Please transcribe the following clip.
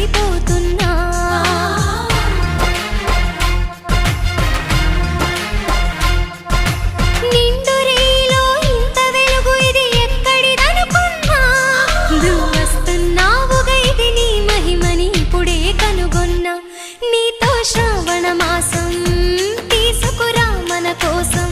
పడిపోతున్నా. నిండు రేలో ఇంత వెలుగు ఇది ఎక్కడిదనుకున్నా. నువ్వు వస్తున్నావుగా ఇది నీ మహిమని ఇప్పుడే కనుగొన్నా. నీతో శ్రావణ మాసం తీసుకురా మన కోసం.